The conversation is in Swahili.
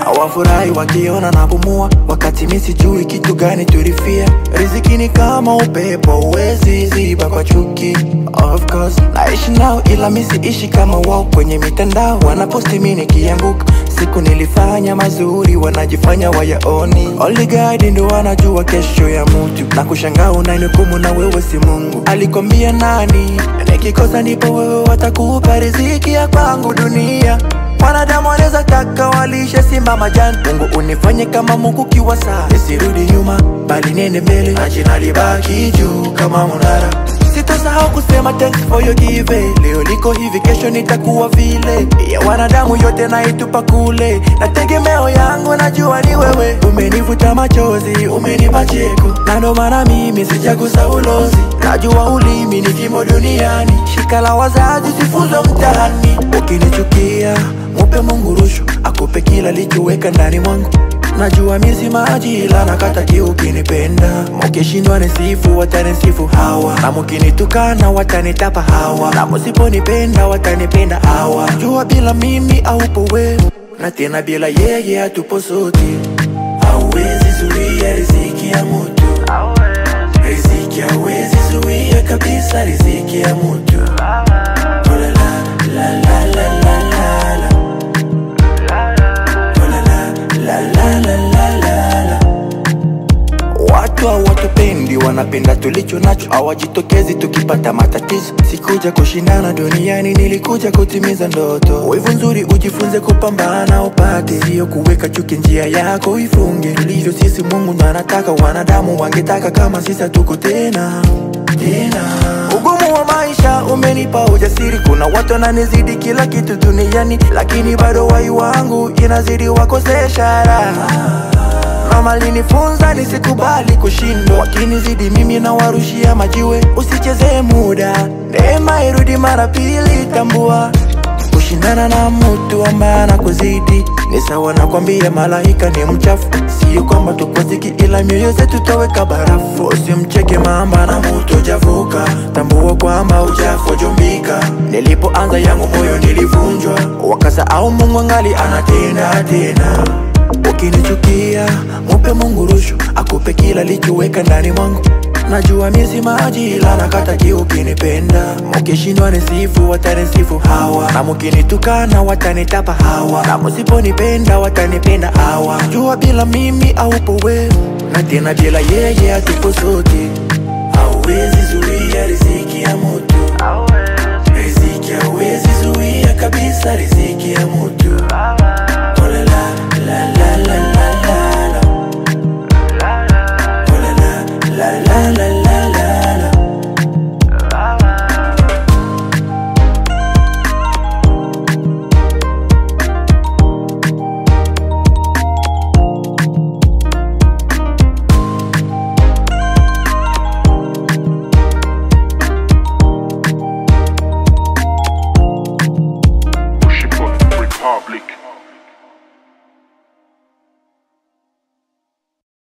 Hawafurahi wakiona na pumua, wakati mimi sijui kitu gani tulifia. Riziki ni kama upepo, huwezi ziba kwa chuki. Of course, naishi nao ila mimi siishi kama wao. Kwenye mitandao wanaposti mimi nikianguka. Siku nilifanya mazuri, wanajifanya wayaoni. Only God ndo wanajua kesho ya mtu. Na kushangaa unanihukumu na wewe si Mungu. Alikwambia nani? Nikikosa ndipo wewe watakupa riziki ya kwangu dunia. Wanadamu wanaweza taka walishe simba majani. Mungu unifanye kama Mungu kiwasa. Nisirudi nyuma, bali nende mbele. Na jina libaki juu kama munara. Sitosahau kusema thanks for your give. Leo liko hivi, kesho nitakuwa vile. Ya wanadamu yote naitupa kule. Na tegemeo yangu najua ni wewe. Umenivuta machozi, umenipa cheko. Na ndo maana mimi sijagusa ulozi. Najua ulimi ni kimo duniani. Shika la wazazi sifunzo mtaani. Ukinichukia mupe Mungu rushwa, akupe kila lichoweka ndani mwangu. Najua mimi si maji ila nakata kiu ukinipenda. Mkishindwa nisifu watanisifu hawa. Na mkinitukana watanitapa hawa. Na msiponipenda watanipenda hawa. Jua bila mimi haupo wewe, na tena bila yeye hatupo sote. Hauwezi zuia riziki ya mtu. Riziki hauwezi zuia kabisa riziki ya mtu. Watu hawatupendi, wanapenda tulicho nacho. Hawajitokezi tukipata matatizo. Sikuja kushindana duniani, nilikuja kutimiza ndoto. Wivu nzuri ujifunze kupambana upate. Sio kuweka chuki njia yako ifunge. Tulivyo sisi Mungu ndo anataka. Wanadamu wangetaka kama sisi tuko tena. Ugumu wa maisha umenipa ujasiri. Kuna watu wananizidi kila kitu duniani, lakini bado wai wangu inazidi wakosesha raha. Mama alinifunza nisikubali kushindwa. Wakinizidi mimi na warushia majiwe. Usicheze muda, neema irudi mara pili. Tambua kushindana na mtu ambaye anakuzidi ni sawa na kwambia malaika ni mchafu. Sio kwamba tupoziki ila mioyo zetu tutaweka barafu. Usimcheke mamba na mtu javuka. Tambua kwamba hujafa jumbika. Nilipoanza yangu moyo nilivunjwa. Wakasahau Mungu angali anatenda tena. Ukinichukia mupe Mungu rushwa, akupe kila lichoweka ndani mwangu. Najua mimi si maji ila nakata kiu ukinipenda. Mkishindwa nisifu watanisifu hawa. Na mkinitukana watanitapa hawa. Na msiponipenda watanipenda hawa. Jua bila mimi haupo wewe, na tena bila yeye hatupo sote. Hauwezi zuia riziki ya mtu. Riziki hauwezi zuia kabisa riziki.